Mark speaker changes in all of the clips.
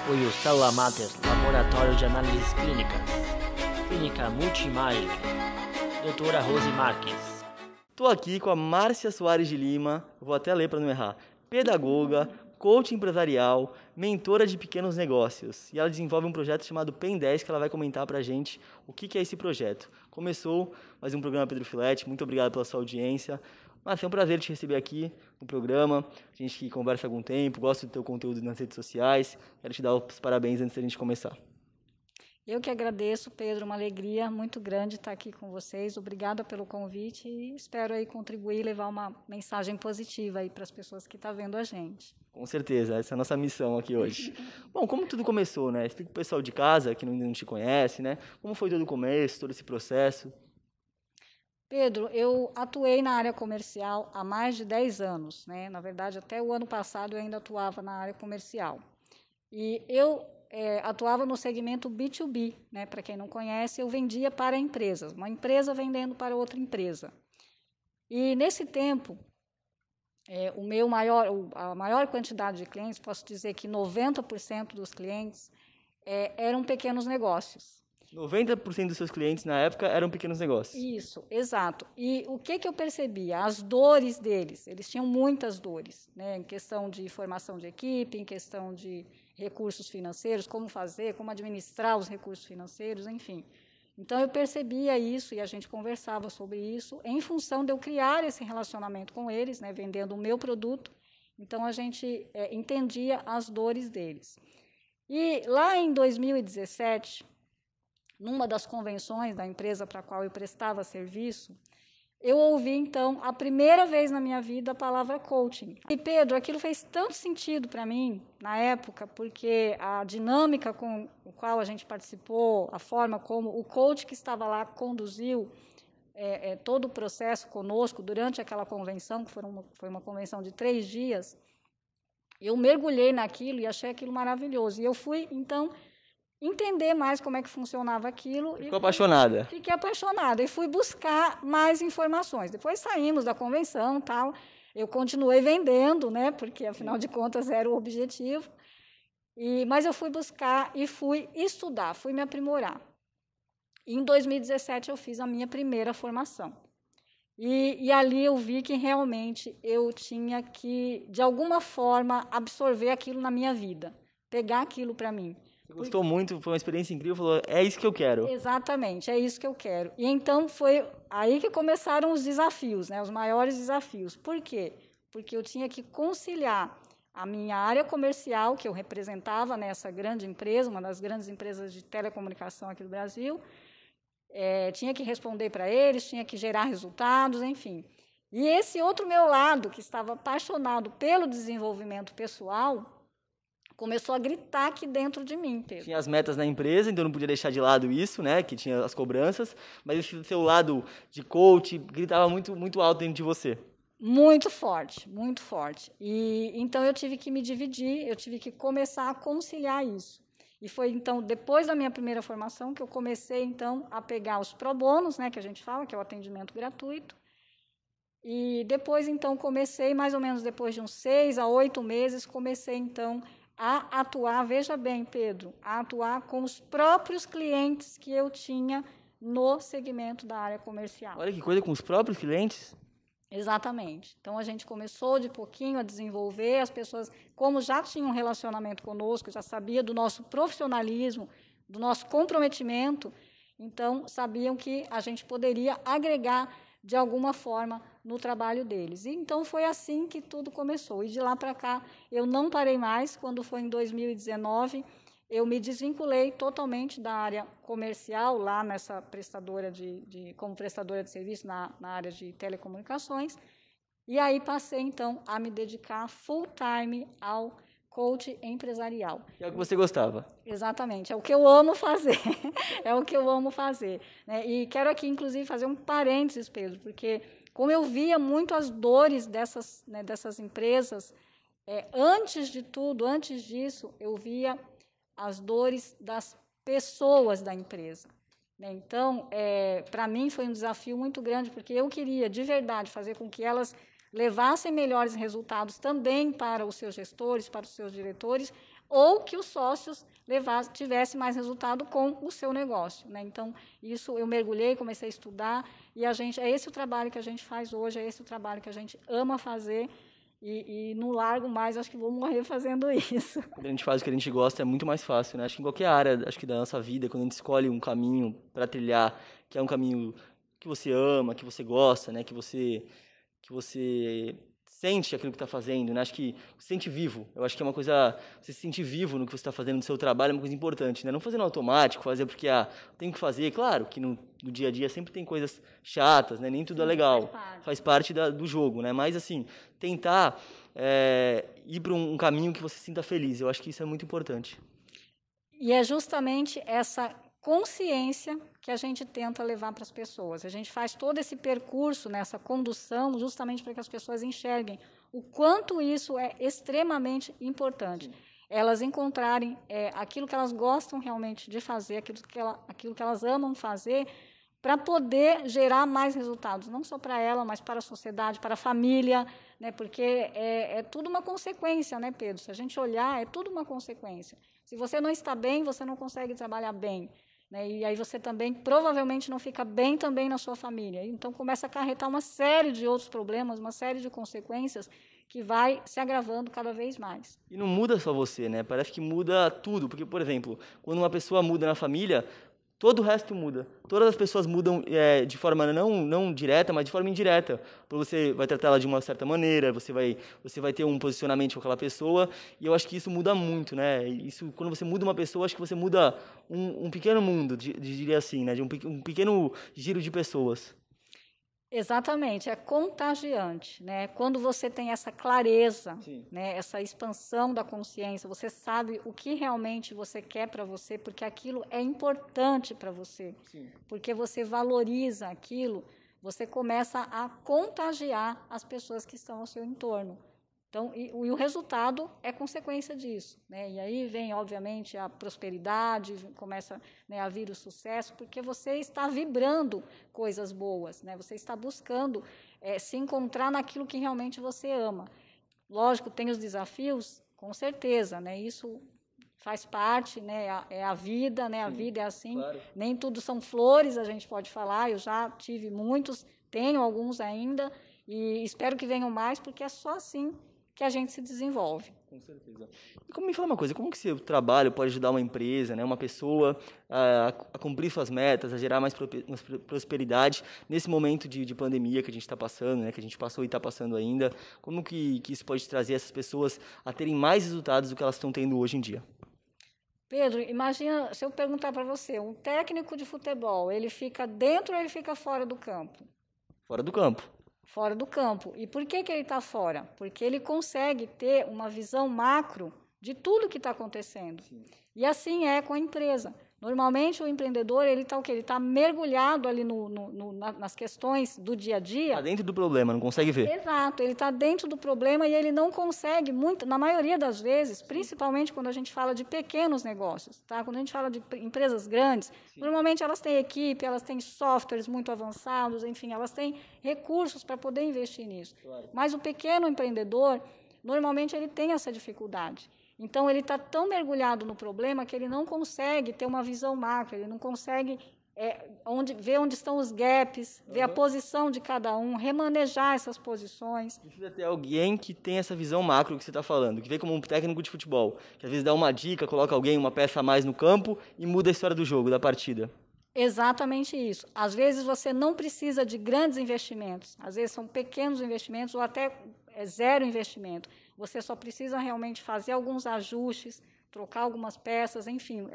Speaker 1: Apoio Célula Mater, Laboratório de Análises Clínicas. Clínica Multimagem. Doutora Rose Marques.
Speaker 2: Estou aqui com a Márcia Soares de Lima, vou até ler para não errar, pedagoga, coach empresarial, mentora de pequenos negócios. E ela desenvolve um projeto chamado PEN 10, que ela vai comentar para a gente o que é esse projeto. Começou mais um programa Pedro Filetti, muito obrigado pela sua audiência. Márcia, é um prazer te receber aqui no programa, a gente que conversa há algum tempo, gosta do teu conteúdo nas redes sociais. Quero te dar os parabéns antes da gente começar.
Speaker 3: Eu que agradeço, Pedro, uma alegria muito grande estar aqui com vocês. Obrigada pelo convite e espero aí contribuir e levar uma mensagem positiva aí para as pessoas que estão vendo a gente.
Speaker 2: Com certeza, essa é a nossa missão aqui hoje. Bom, como tudo começou, né? Explica para o pessoal de casa que não te conhece, né? Como foi todo o começo, todo esse processo?
Speaker 3: Pedro, eu atuei na área comercial há mais de 10 anos, né? Na verdade, até o ano passado eu ainda atuava na área comercial. E eu atuava no segmento B2B, né? Para quem não conhece, eu vendia para empresas, uma empresa vendendo para outra empresa. E nesse tempo, a maior quantidade de clientes, posso dizer que 90% dos clientes eram pequenos negócios.
Speaker 2: 90% dos seus clientes na época eram pequenos negócios.
Speaker 3: Isso, exato. E o que eu percebia? As dores deles, eles tinham muitas dores, né? Em questão de formação de equipe, em questão de recursos financeiros, como fazer, como administrar os recursos financeiros, enfim. Então, eu percebia isso e a gente conversava sobre isso em função de eu criar esse relacionamento com eles, né? Vendendo o meu produto. Então, a gente entendia as dores deles. E lá em 2017... numa das convenções da empresa para a qual eu prestava serviço, eu ouvi, então, a primeira vez na minha vida a palavra coaching. E, Pedro, aquilo fez tanto sentido para mim, na época, porque a dinâmica com a qual a gente participou, a forma como o coach que estava lá conduziu todo o processo conosco durante aquela convenção, que foi uma convenção de 3 dias, eu mergulhei naquilo e achei aquilo maravilhoso. E eu fui, então, entender mais como é que funcionava aquilo.
Speaker 2: Ficou apaixonada?
Speaker 3: Fiquei apaixonada e fui buscar mais informações. Depois saímos da convenção, tal. Eu continuei vendendo, né? Porque afinal de contas era o objetivo. Mas eu fui buscar e fui estudar, fui me aprimorar. E em 2017 eu fiz a minha primeira formação. E ali eu vi que realmente eu tinha que, de alguma forma, absorver aquilo na minha vida, pegar aquilo para mim.
Speaker 2: Você gostou muito, foi uma experiência incrível, falou, é isso que eu quero.
Speaker 3: Exatamente, é isso que eu quero. E então foi aí que começaram os desafios, né, os maiores desafios. Por quê? Porque eu tinha que conciliar a minha área comercial, que eu representava nessa grande empresa, uma das grandes empresas de telecomunicação aqui do Brasil, tinha que responder para eles, tinha que gerar resultados, enfim. E esse outro meu lado, que estava apaixonado pelo desenvolvimento pessoal, começou a gritar aqui dentro de mim, Pedro.
Speaker 2: Tinha as metas na empresa, então não podia deixar de lado isso, né? Que tinha as cobranças, mas esse seu lado de coach gritava muito, muito alto dentro de você.
Speaker 3: Muito forte, muito forte. E então eu tive que me dividir, eu tive que começar a conciliar isso. E foi então depois da minha primeira formação que eu comecei então a pegar os pro bonos, né, que a gente fala, que é o atendimento gratuito. E depois então comecei, mais ou menos depois de uns 6 a 8 meses, comecei então a atuar, veja bem, Pedro, a atuar com os próprios clientes que eu tinha no segmento da área comercial.
Speaker 2: Olha que coisa, com os próprios clientes?
Speaker 3: Exatamente. Então, a gente começou de pouquinho a desenvolver, as pessoas, como já tinham um relacionamento conosco, já sabia do nosso profissionalismo, do nosso comprometimento, então, sabiam que a gente poderia agregar de alguma forma no trabalho deles. E então foi assim que tudo começou. E de lá para cá eu não parei mais. Quando foi em 2019, eu me desvinculei totalmente da área comercial, lá nessa prestadora como prestadora de serviço na área de telecomunicações. E aí passei, então, a me dedicar full time ao coach empresarial.
Speaker 2: É o que você gostava.
Speaker 3: Exatamente, é o que eu amo fazer, é o que eu amo fazer. Né? E quero aqui, inclusive, fazer um parênteses, Pedro, porque como eu via muito as dores dessas empresas, antes de tudo, antes disso, eu via as dores das pessoas da empresa. Né? Então, para mim foi um desafio muito grande, porque eu queria, de verdade, fazer com que elas levassem melhores resultados também para os seus gestores, para os seus diretores, ou que os sócios tivessem mais resultado com o seu negócio, né? Então, isso eu mergulhei, comecei a estudar, e é esse o trabalho que a gente faz hoje, é esse o trabalho que a gente ama fazer, e não largo mais, acho que vou morrer fazendo isso.
Speaker 2: Quando a gente faz o que a gente gosta, é muito mais fácil, né? Acho que em qualquer área, acho que da nossa vida, quando a gente escolhe um caminho para trilhar, que é um caminho que você ama, que você gosta, né? Que você sente aquilo que está fazendo, né? Acho que se sente vivo. Eu acho que é uma coisa, você se sentir vivo no que você está fazendo no seu trabalho é uma coisa importante, né? Não fazer no automático, fazer porque tem que fazer. Claro que no dia a dia sempre tem coisas chatas, né? Nem tudo é legal, faz parte do jogo, né? Mas assim, tentar ir para um caminho que você se sinta feliz. Eu acho que isso é muito importante.
Speaker 3: E é justamente essa consciência que a gente tenta levar para as pessoas. A gente faz todo esse percurso, nessa condução, justamente para que as pessoas enxerguem o quanto isso é extremamente importante. Elas encontrarem aquilo que elas gostam realmente de fazer, aquilo que elas amam fazer, para poder gerar mais resultados, não só para ela, mas para a sociedade, para a família, né? Porque é tudo uma consequência, né, Pedro? Se a gente olhar, é tudo uma consequência. Se você não está bem, você não consegue trabalhar bem, né? E aí você também provavelmente não fica bem também na sua família. Então começa a acarretar uma série de outros problemas, uma série de consequências que vai se agravando cada vez mais.
Speaker 2: E não muda só você, né? Parece que muda tudo, porque, por exemplo, quando uma pessoa muda na família, todo o resto muda. Todas as pessoas mudam de forma não direta, mas de forma indireta. Você vai tratar ela de uma certa maneira, você vai ter um posicionamento com aquela pessoa, e eu acho que isso muda muito, né? Isso, quando você muda uma pessoa, acho que você muda um pequeno mundo, diria assim, né? De um pequeno giro de pessoas.
Speaker 3: Exatamente, é contagiante, né? Quando você tem essa clareza, né? Essa expansão da consciência, você sabe o que realmente você quer para você, porque aquilo é importante para você, porque você valoriza aquilo, você começa a contagiar as pessoas que estão ao seu entorno. Então, e o resultado é consequência disso, né? E aí vem, obviamente, a prosperidade, começa, né, a vir o sucesso, porque você está vibrando coisas boas, né? Você está buscando se encontrar naquilo que realmente você ama. Lógico, tem os desafios, com certeza, né? Isso faz parte, né? É a vida, né? A vida é assim. Claro. Nem tudo são flores, a gente pode falar. Eu já tive muitos, tenho alguns ainda, e espero que venham mais, porque é só assim que a gente se desenvolve.
Speaker 2: Com certeza. E me fala uma coisa, como que seu trabalho pode ajudar uma empresa, né, uma pessoa a cumprir suas metas, a gerar mais prosperidade nesse momento de pandemia que a gente está passando, né, que a gente passou e está passando ainda? Como que isso pode trazer essas pessoas a terem mais resultados do que elas estão tendo hoje em dia?
Speaker 3: Pedro, imagina, se eu perguntar para você, um técnico de futebol, ele fica dentro ou ele fica fora do campo?
Speaker 2: Fora do campo.
Speaker 3: Fora do campo. E por que ele está fora? Porque ele consegue ter uma visão macro de tudo que está acontecendo. Sim. E assim é com a empresa. Normalmente, o empreendedor, ele está o quê? Ele está mergulhado ali nas questões do dia a dia.
Speaker 2: Está dentro do problema, não consegue ver.
Speaker 3: Exato, ele está dentro do problema e ele não consegue, na maioria das vezes, principalmente quando a gente fala de pequenos negócios, tá? Quando a gente fala de empresas grandes, normalmente elas têm equipe, elas têm softwares muito avançados, enfim, elas têm recursos para poder investir nisso. Claro. Mas o pequeno empreendedor, normalmente, ele tem essa dificuldade. Então, ele está tão mergulhado no problema que ele não consegue ter uma visão macro, ele não consegue ver onde estão os gaps, ver a posição de cada um, remanejar essas posições.
Speaker 2: Precisa ter alguém que tem essa visão macro que você está falando, que vê como um técnico de futebol, que às vezes dá uma dica, coloca alguém, uma peça a mais no campo e muda a história do jogo, da partida.
Speaker 3: Exatamente isso. Às vezes você não precisa de grandes investimentos, às vezes são pequenos investimentos ou até zero investimento. Você só precisa realmente fazer alguns ajustes, trocar algumas peças, enfim.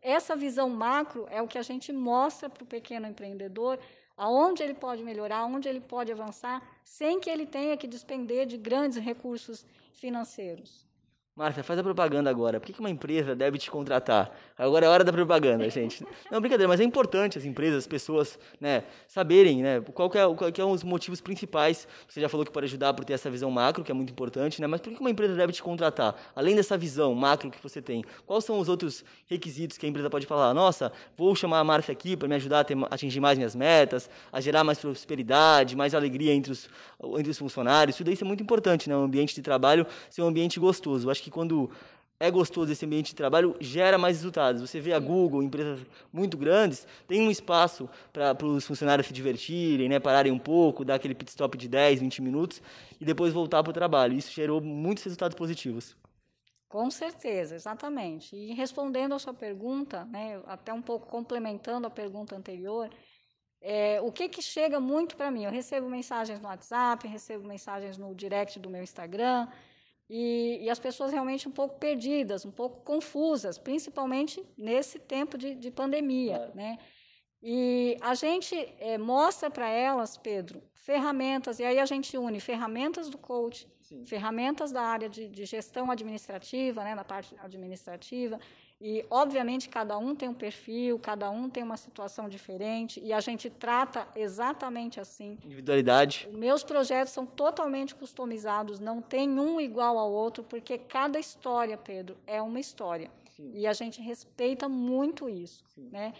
Speaker 3: Essa visão macro é o que a gente mostra para o pequeno empreendedor, aonde ele pode melhorar, onde ele pode avançar, sem que ele tenha que despender de grandes recursos financeiros.
Speaker 2: Márcia, faz a propaganda agora. Por que uma empresa deve te contratar? Agora é a hora da propaganda, gente. Não, brincadeira, mas é importante as empresas, as pessoas, né, saberem, né, qual que é os motivos principais. Você já falou que pode ajudar por ter essa visão macro, que é muito importante, né, mas por que uma empresa deve te contratar? Além dessa visão macro que você tem, quais são os outros requisitos que a empresa pode falar? Nossa, vou chamar a Márcia aqui para me ajudar a atingir mais minhas metas, a gerar mais prosperidade, mais alegria entre os funcionários. Tudo isso é muito importante, né, o ambiente de trabalho ser um ambiente gostoso. Eu acho que quando é gostoso esse ambiente de trabalho, gera mais resultados. Você vê a Google, empresas muito grandes, tem um espaço para os funcionários se divertirem, né, pararem um pouco, dar aquele pit stop de 10, 20 minutos e depois voltar para o trabalho. Isso gerou muitos resultados positivos.
Speaker 3: Com certeza, exatamente. E respondendo a sua pergunta, né, até um pouco complementando a pergunta anterior, o que chega muito para mim? Eu recebo mensagens no WhatsApp, recebo mensagens no direct do meu Instagram, e as pessoas realmente um pouco perdidas, um pouco confusas, principalmente nesse tempo de pandemia, né? E a gente mostra para elas, Pedro, ferramentas, e aí a gente une ferramentas do coach, sim, ferramentas da área de gestão administrativa, né, na parte administrativa, e, obviamente, cada um tem um perfil, cada um tem uma situação diferente, e a gente trata exatamente assim.
Speaker 2: Individualidade.
Speaker 3: Os meus projetos são totalmente customizados, não tem um igual ao outro, porque cada história, Pedro, é uma história. Sim. E a gente respeita muito isso. Né?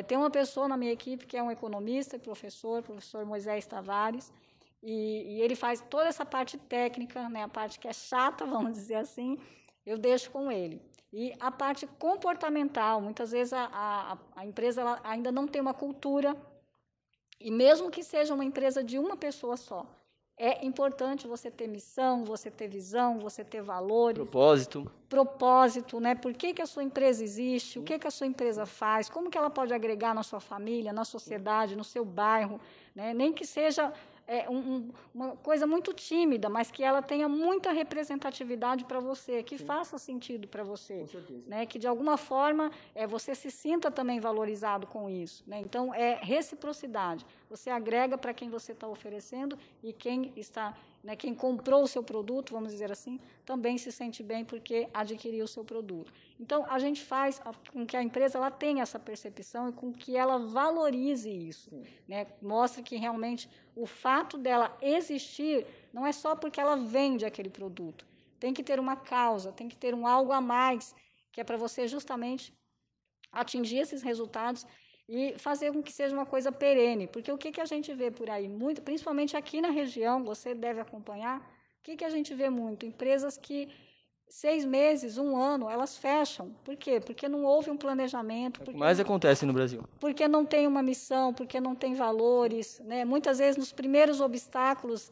Speaker 3: Tem uma pessoa na minha equipe que é um economista e professor Moisés Tavares, e ele faz toda essa parte técnica, né, a parte que é chata, vamos dizer assim, eu deixo com ele. E a parte comportamental, muitas vezes a empresa ela ainda não tem uma cultura, e mesmo que seja uma empresa de uma pessoa só, é importante você ter missão, você ter visão, você ter valores. Propósito, né? Por que a sua empresa existe, o que a sua empresa faz, como que ela pode agregar na sua família, na sociedade, no seu bairro, né? Nem que seja uma coisa muito tímida, mas que ela tenha muita representatividade para você, que faça sentido para você, né? Que de alguma forma você se sinta também valorizado com isso, né? Então é reciprocidade. Você agrega para quem você está oferecendo e quem está, né, quem comprou o seu produto, vamos dizer assim, também se sente bem porque adquiriu o seu produto. Então a gente faz com que a empresa ela tenha essa percepção e com que ela valorize isso, né? Mostre que realmente o fato dela existir não é só porque ela vende aquele produto. Tem que ter uma causa, tem que ter um algo a mais, que é para você justamente atingir esses resultados e fazer com que seja uma coisa perene. Porque o que a gente vê por aí, muito, principalmente aqui na região, você deve acompanhar, o que a gente vê muito? Empresas que 6 meses, 1 ano, elas fecham. Por quê? Porque não houve um planejamento.
Speaker 2: O que mais acontece no Brasil.
Speaker 3: Porque não tem uma missão, porque não tem valores. Né? Muitas vezes, nos primeiros obstáculos,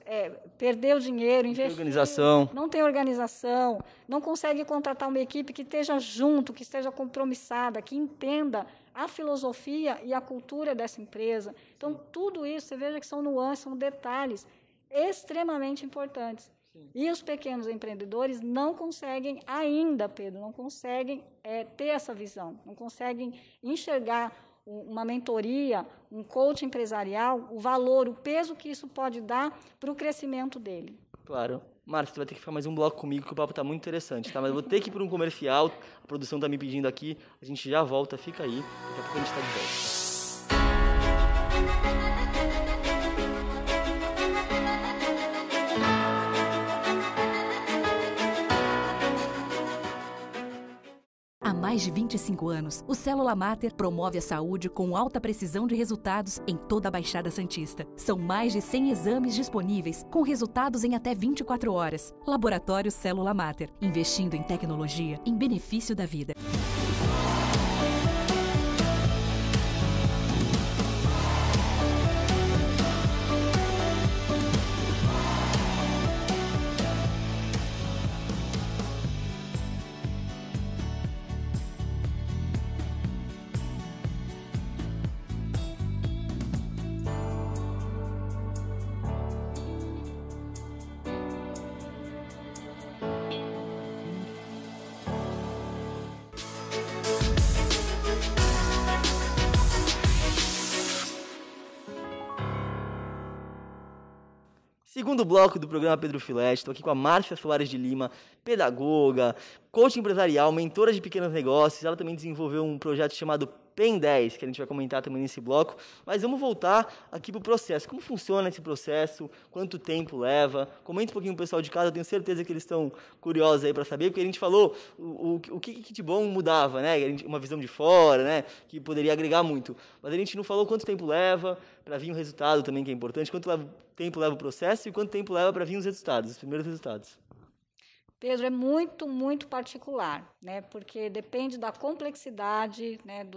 Speaker 3: perdeu dinheiro, investiu. Não tem organização, não consegue contratar uma equipe que esteja junto, que esteja compromissada, que entenda a filosofia e a cultura dessa empresa. Então, tudo isso, você veja que são nuances, são detalhes extremamente importantes. E os pequenos empreendedores não conseguem ainda, Pedro, não conseguem ter essa visão, não conseguem enxergar uma mentoria, um coach empresarial, o valor, o peso que isso pode dar para o crescimento dele.
Speaker 2: Claro. Márcia, você vai ter que ficar mais um bloco comigo, que o papo está muito interessante, tá? Mas eu vou ter que ir para um comercial, a produção está me pedindo aqui, a gente já volta, fica aí, daqui a pouco a gente está de volta.
Speaker 4: Há mais de 25 anos, o Célula Mater promove a saúde com alta precisão de resultados em toda a Baixada Santista. São mais de 100 exames disponíveis, com resultados em até 24 horas. Laboratório Célula Mater, investindo em tecnologia em benefício da vida.
Speaker 2: Segundo bloco do programa Pedro Filete, estou aqui com a Márcia Soares de Lima, pedagoga, coach empresarial, mentora de pequenos negócios. Ela também desenvolveu um projeto chamado PEN 10, que a gente vai comentar também nesse bloco. Mas vamos voltar aqui para o processo. Como funciona esse processo? Quanto tempo leva? Comenta um pouquinho o pessoal de casa, eu tenho certeza que eles estão curiosos aí para saber, porque a gente falou o que de bom mudava, né? Uma visão de fora, né? Que poderia agregar muito. Mas a gente não falou quanto tempo leva para vir um resultado também, que é importante. Quanto tempo leva o processo e quanto tempo leva para vir os resultados, os primeiros resultados.
Speaker 3: Pedro, é muito, muito particular, né? Porque depende da complexidade, né?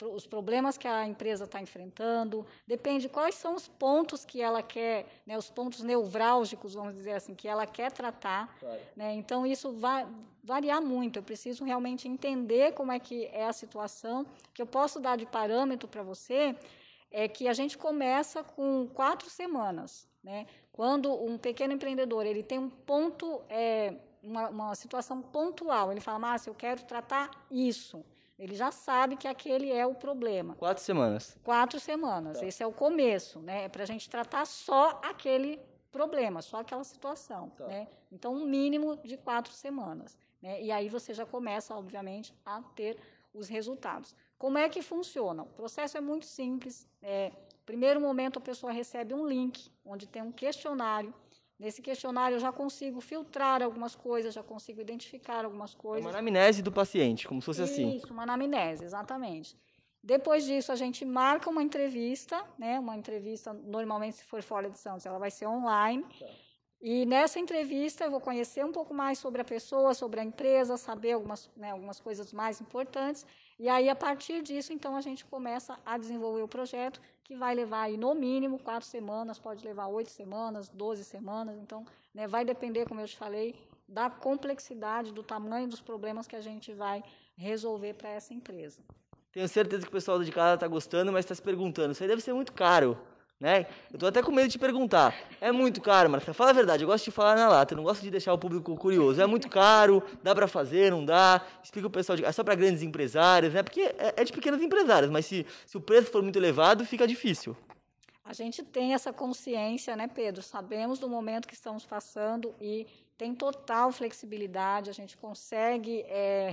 Speaker 3: Os problemas que a empresa está enfrentando, depende quais são os pontos que ela quer, né? Os pontos nevrálgicos, vamos dizer assim, que ela quer tratar. Claro. Né? Então, isso vai variar muito. Eu preciso realmente entender como é que é a situação. O que eu posso dar de parâmetro para você é que a gente começa com 4 semanas, né? Quando um pequeno empreendedor ele tem um ponto, uma situação pontual, ele fala, Márcia, eu quero tratar isso. Ele já sabe que aquele é o problema.
Speaker 2: 4 semanas.
Speaker 3: 4 semanas. Tá. Esse é o começo, né? É para a gente tratar só aquele problema, só aquela situação. Tá. Né? Então, um mínimo de 4 semanas. Né? E aí você já começa, obviamente, a ter os resultados. Como é que funciona? O processo é muito simples. Primeiro momento, a pessoa recebe um link, onde tem um questionário. Nesse questionário, eu já consigo filtrar algumas coisas, já consigo identificar algumas coisas.
Speaker 2: É uma anamnese do paciente, como se fosse assim.
Speaker 3: Isso, uma anamnese, exatamente. Depois disso, a gente marca uma entrevista, né? Uma entrevista, normalmente, se for fora de Santos, ela vai ser online. Tá. E nessa entrevista, eu vou conhecer um pouco mais sobre a pessoa, sobre a empresa, saber algumas coisas mais importantes. E aí, a partir disso, então, a gente começa a desenvolver o projeto, que vai levar, aí, no mínimo, 4 semanas, pode levar 8 semanas, 12 semanas. Então, né, vai depender, como eu te falei, da complexidade, do tamanho dos problemas que a gente vai resolver para essa empresa.
Speaker 2: Tenho certeza que o pessoal de casa está gostando, mas está se perguntando, isso aí deve ser muito caro. Né? Eu estou até com medo de te perguntar. É muito caro, Marcia? Fala a verdade, eu gosto de falar na lata, eu não gosto de deixar o público curioso. É muito caro, dá para fazer, não dá? Explica o pessoal, é só para grandes empresários, né? Porque é de pequenos empresários, mas se o preço for muito elevado, fica difícil.
Speaker 3: A gente tem essa consciência, né, Pedro? Sabemos do momento que estamos passando e tem total flexibilidade, a gente consegue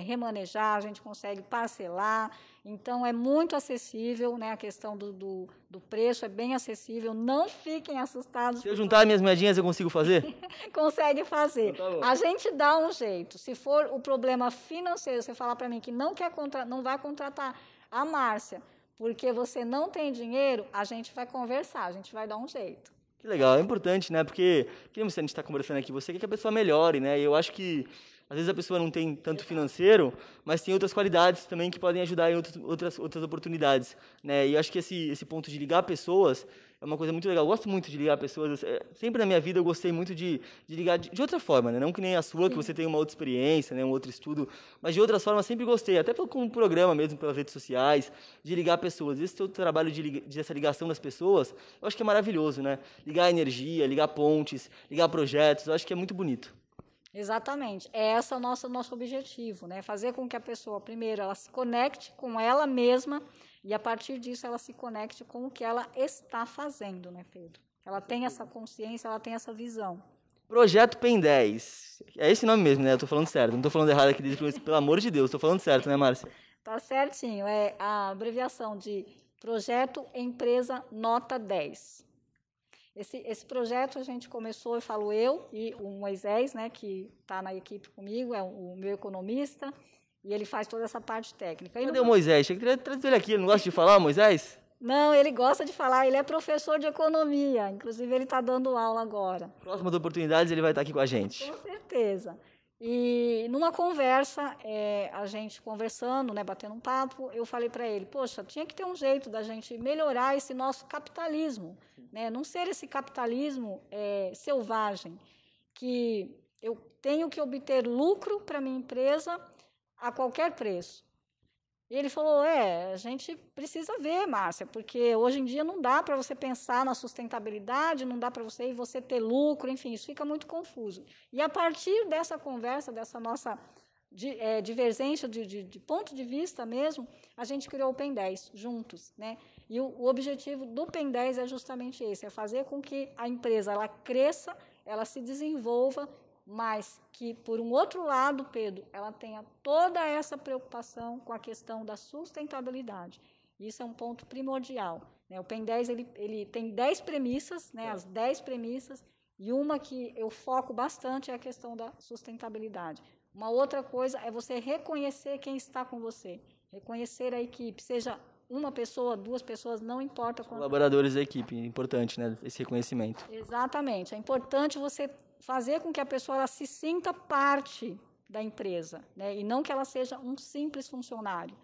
Speaker 3: remanejar, a gente consegue parcelar, então é muito acessível, né, a questão do preço é bem acessível, não fiquem assustados.
Speaker 2: Se eu juntar minhas moedinhas, eu consigo fazer?
Speaker 3: Consegue fazer.
Speaker 2: Então, tá,
Speaker 3: a gente dá um jeito. Se for o problema financeiro, você falar para mim que não vai contratar a Márcia, porque você não tem dinheiro, a gente vai conversar, a gente vai dar um jeito.
Speaker 2: Que legal, é importante, né? Porque, como a gente está conversando aqui, você quer que a pessoa melhore, né? E eu acho que, às vezes, a pessoa não tem tanto financeiro, mas tem outras qualidades também que podem ajudar em outras oportunidades, né? E eu acho que esse ponto de ligar pessoas é uma coisa muito legal. Eu gosto muito de ligar pessoas. Sempre na minha vida eu gostei muito de ligar de outra forma, né? Não que nem a sua, que você tem uma outra experiência, né? Um outro estudo, mas de outras formas sempre gostei, até como programa mesmo, pelas redes sociais, de ligar pessoas. Esse seu trabalho dessa ligação das pessoas, eu acho que é maravilhoso, né? Ligar energia, ligar pontes, ligar projetos, eu acho que é muito bonito.
Speaker 3: Exatamente. Esse é o nosso objetivo, né? Fazer com que a pessoa, primeiro, ela se conecte com ela mesma e, a partir disso, ela se conecte com o que ela está fazendo, né, Pedro? Ela tem essa consciência, ela tem essa visão.
Speaker 2: Projeto PEN 10. É esse nome mesmo, né? Eu tô falando certo. Não tô falando errado aqui, pelo amor de Deus. Tô falando certo, né, Márcia?
Speaker 3: Tá certinho. É a abreviação de Projeto Empresa Nota 10. Esse projeto a gente começou, eu falo eu e o Moisés, né, que está na equipe comigo, é o meu economista, e ele faz toda essa parte técnica.
Speaker 2: Cadê o Moisés? Tinha que trazer ele aqui. Ele não gosta de falar, Moisés?
Speaker 3: Não, ele gosta de falar. Ele é professor de economia. Inclusive, ele está dando aula agora.
Speaker 2: Próximas oportunidades, ele vai estar aqui com a gente.
Speaker 3: Com certeza. E numa conversa, a gente conversando, né, batendo um papo, eu falei para ele, poxa, tinha que ter um jeito da gente melhorar esse nosso capitalismo, né? Não ser esse capitalismo selvagem, que eu tenho que obter lucro para minha empresa a qualquer preço. E ele falou, a gente precisa ver, Márcia, porque hoje em dia não dá para você pensar na sustentabilidade, não dá para você ter lucro, enfim, isso fica muito confuso. E a partir dessa conversa, dessa nossa divergência de ponto de vista mesmo, a gente criou o PEN 10 juntos, né? E o objetivo do PEN 10 é justamente esse, é fazer com que a empresa ela cresça, ela se desenvolva, mas que, por um outro lado, Pedro, ela tenha toda essa preocupação com a questão da sustentabilidade. Isso é um ponto primordial, né? O PEN 10 ele tem 10 premissas, né? As 10 premissas, e uma que eu foco bastante é a questão da sustentabilidade. Uma outra coisa é você reconhecer quem está com você, reconhecer a equipe, seja uma pessoa, 2 pessoas, não importa.
Speaker 2: Colaboradores da equipe, é importante, né, esse reconhecimento.
Speaker 3: Exatamente, é importante você fazer com que a pessoa ela se sinta parte da empresa, né? E não que ela seja um simples funcionário.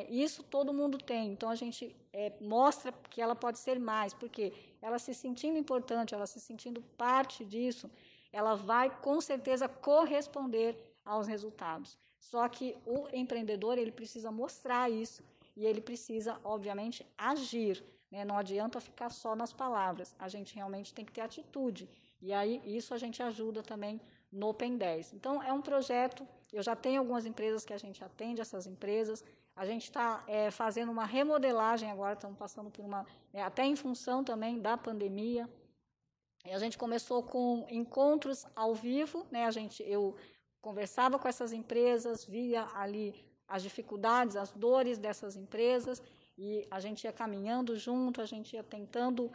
Speaker 3: Isso todo mundo tem, então a gente mostra que ela pode ser mais, porque ela se sentindo importante, ela se sentindo parte disso, ela vai com certeza corresponder aos resultados. Só que o empreendedor ele precisa mostrar isso e ele precisa, obviamente, agir, né? Não adianta ficar só nas palavras, a gente realmente tem que ter atitude, e aí isso a gente ajuda também no PEN 10. Então, é um projeto, eu já tenho algumas empresas que a gente atende, essas empresas. A gente está fazendo uma remodelagem agora, estamos passando por uma, até em função também da pandemia. E a gente começou com encontros ao vivo, né? Eu conversava com essas empresas, via ali as dificuldades, as dores dessas empresas, e a gente ia caminhando junto, a gente ia tentando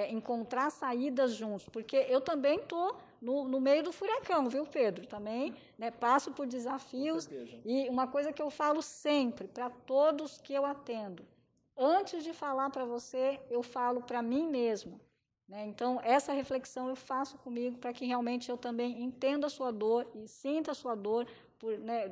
Speaker 3: encontrar saídas juntos, porque eu também estou no meio do furacão, viu, Pedro? Também, né, passo por desafios, e uma coisa que eu falo sempre para todos que eu atendo, antes de falar para você, eu falo para mim mesmo, né? Então, essa reflexão eu faço comigo para que realmente eu também entenda a sua dor e sinta a sua dor por, né,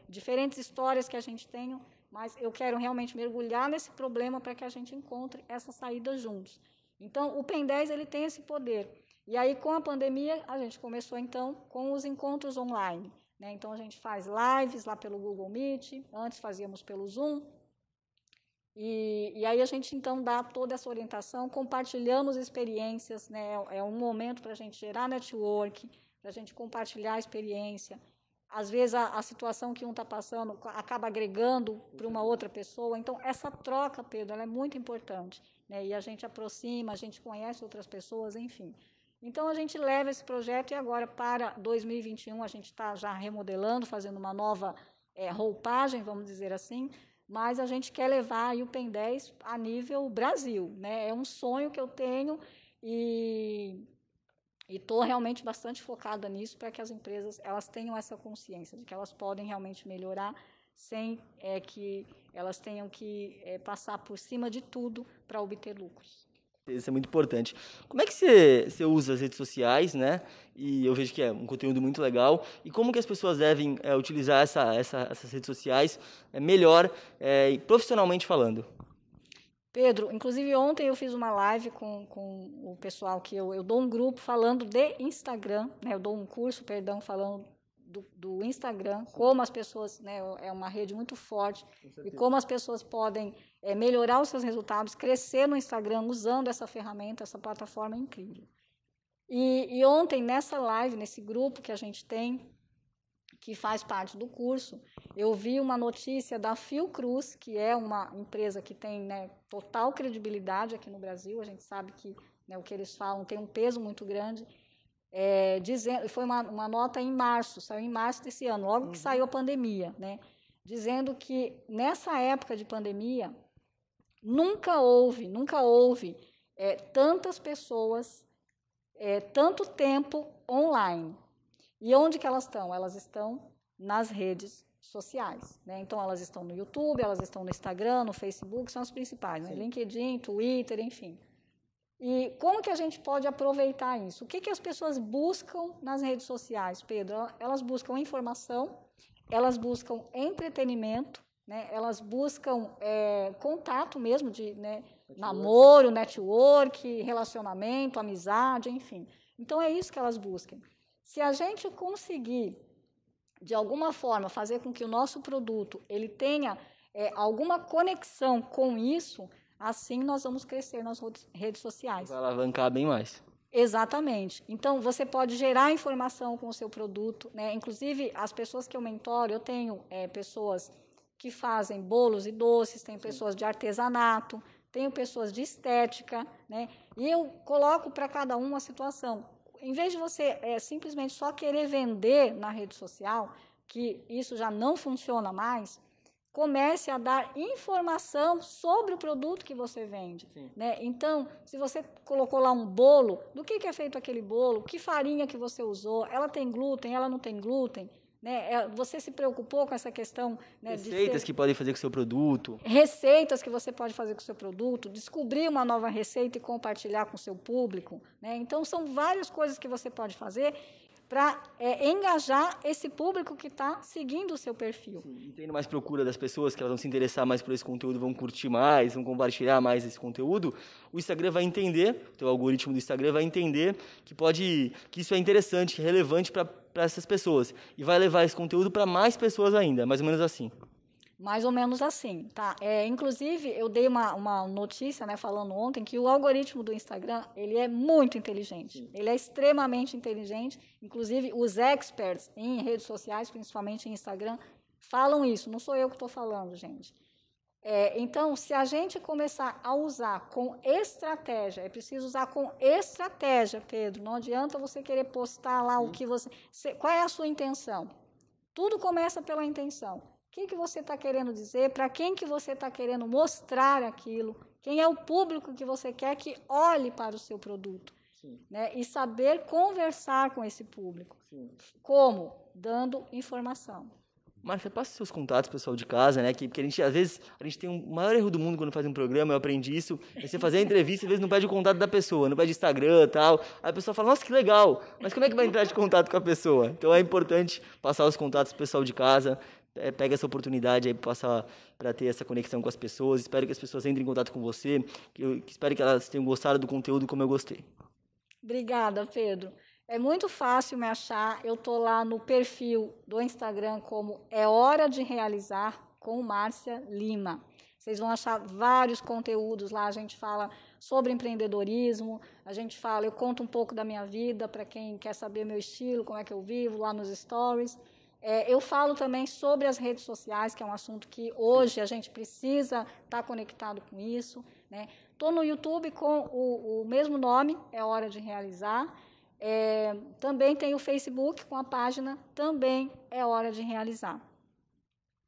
Speaker 3: diferentes histórias que a gente tem, mas eu quero realmente mergulhar nesse problema para que a gente encontre essa saída juntos. Então, o PEN 10 ele tem esse poder. E aí, com a pandemia, a gente começou, então, com os encontros online, né? Então, a gente faz lives lá pelo Google Meet, antes fazíamos pelo Zoom, e aí a gente, então, dá toda essa orientação, compartilhamos experiências, né? É um momento para a gente gerar network, para a gente compartilhar a experiência. Às vezes, a situação que um está passando acaba agregando para uma outra pessoa. Então, essa troca, Pedro, ela é muito importante, né? E a gente aproxima, a gente conhece outras pessoas, enfim. Então, a gente leva esse projeto e agora, para 2021, a gente está já remodelando, fazendo uma nova roupagem, vamos dizer assim, mas a gente quer levar aí o PEN 10 a nível Brasil, né? É um sonho que eu tenho e estou realmente bastante focada nisso para que as empresas elas tenham essa consciência de que elas podem realmente melhorar sem que elas tenham que passar por cima de tudo para obter lucros.
Speaker 2: Isso é muito importante. Como é que você usa as redes sociais, né? E eu vejo que é um conteúdo muito legal. E como que as pessoas devem utilizar essas redes sociais melhor, profissionalmente falando?
Speaker 3: Pedro, inclusive ontem eu fiz uma live com o pessoal que eu dou um grupo falando de Instagram, né? Eu dou um curso, falando do Instagram, como as pessoas, né, é uma rede muito forte, e como as pessoas podem melhorar os seus resultados, crescer no Instagram usando essa ferramenta, essa plataforma incrível. E ontem, nessa live, nesse grupo que a gente tem, que faz parte do curso, eu vi uma notícia da Fiocruz, que é uma empresa que tem, né, total credibilidade aqui no Brasil, a gente sabe que, né, o que eles falam tem um peso muito grande, dizendo, foi uma nota em março, saiu em março desse ano, logo que saiu a pandemia, né, dizendo que nessa época de pandemia nunca houve tantas pessoas, tanto tempo online. E onde que elas estão? Elas estão nas redes sociais, né? Então, elas estão no YouTube, elas estão no Instagram, no Facebook, são as principais, né? LinkedIn, Twitter, enfim. E como que a gente pode aproveitar isso? O que as pessoas buscam nas redes sociais, Pedro? Elas buscam informação, elas buscam entretenimento, né? Elas buscam contato mesmo, né? Namoro, network, relacionamento, amizade, enfim. Então, é isso que elas buscam. Se a gente conseguir, de alguma forma, fazer com que o nosso produto ele tenha alguma conexão com isso, assim nós vamos crescer nas redes sociais.
Speaker 2: Vai alavancar bem mais.
Speaker 3: Exatamente. Então, você pode gerar informação com o seu produto, né? Inclusive, as pessoas que eu mentoro, eu tenho pessoas que fazem bolos e doces, tenho pessoas de artesanato, tenho pessoas de estética, né? E eu coloco para cada um uma situação. Em vez de você simplesmente só querer vender na rede social, que isso já não funciona mais, comece a dar informação sobre o produto que você vende, né? Então, se você colocou lá um bolo, do que é feito aquele bolo, que farinha que você usou, ela tem glúten, ela não tem glúten, né? Você se preocupou com essa questão, né,
Speaker 2: receitas que podem fazer com o seu produto.
Speaker 3: Receitas que você pode fazer com o seu produto, descobrir uma nova receita e compartilhar com o seu público, né? Então, são várias coisas que você pode fazer para engajar esse público que está seguindo o seu perfil.
Speaker 2: E tendo mais procura das pessoas, que elas vão se interessar mais por esse conteúdo, vão curtir mais, vão compartilhar mais esse conteúdo, o Instagram vai entender, o teu algoritmo do Instagram vai entender que isso é interessante, relevante para essas pessoas. E vai levar esse conteúdo para mais pessoas ainda, mais ou menos assim.
Speaker 3: Mais ou menos assim, tá? Inclusive, eu dei uma notícia, né, falando ontem, que o algoritmo do Instagram, ele é muito inteligente. Sim. Ele é extremamente inteligente. Inclusive, os experts em redes sociais, principalmente em Instagram, falam isso. Não sou eu que estou falando, gente. Então, se a gente começar a usar com estratégia, é preciso usar com estratégia, Pedro. Não adianta você querer postar lá o que você... Qual é a sua intenção? Tudo começa pela intenção. O que você está querendo dizer? Para quem que você está querendo mostrar aquilo? Quem é o público que você quer que olhe para o seu produto? Né? E saber conversar com esse público. Sim. Como? Dando informação.
Speaker 2: Márcia, passa seus contatos, pessoal de casa, né? Porque às vezes, a gente tem o maior erro do mundo quando faz um programa, eu aprendi isso, é você fazer a entrevista, às vezes não pede o contato da pessoa, não pede Instagram e tal. Aí a pessoa fala, nossa, que legal, mas como é que vai entrar de contato com a pessoa? Então é importante passar os contatos pro pessoal de casa, pega essa oportunidade aí para ter essa conexão com as pessoas. Espero que as pessoas entrem em contato com você, espero que elas tenham gostado do conteúdo como eu gostei.
Speaker 3: Obrigada, Pedro. É muito fácil me achar, eu estou lá no perfil do Instagram como É Hora de Realizar com Márcia Lima. Vocês vão achar vários conteúdos lá, a gente fala sobre empreendedorismo, eu conto um pouco da minha vida para quem quer saber meu estilo, como é que eu vivo, lá nos stories. Eu falo também sobre as redes sociais, que é um assunto que hoje a gente precisa estar conectado com isso. Estou no YouTube com o mesmo nome, É Hora de Realizar. Também tem o Facebook com a página Também É Hora de Realizar.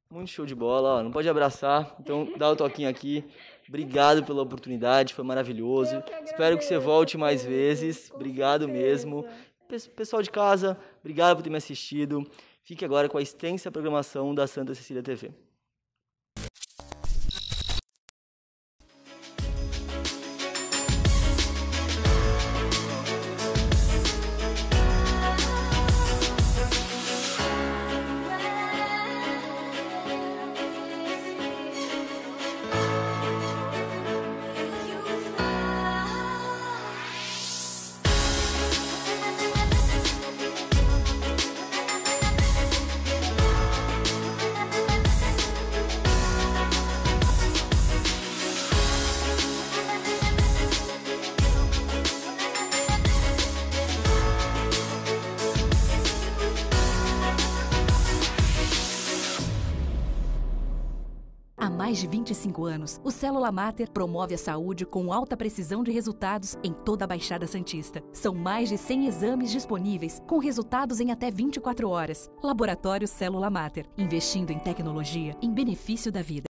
Speaker 2: Muito show de bola, ó, não pode abraçar, então dá o toquinho aqui. Obrigado pela oportunidade, foi maravilhoso. Espero que você volte mais vezes. Obrigado mesmo. Pessoal de casa, obrigado por ter me assistido. Fique agora com a extensa programação da Santa Cecília TV.
Speaker 4: Há mais de 25 anos, o Célula Mater promove a saúde com alta precisão de resultados em toda a Baixada Santista. São mais de 100 exames disponíveis, com resultados em até 24 horas. Laboratório Célula Mater, investindo em tecnologia em benefício da vida.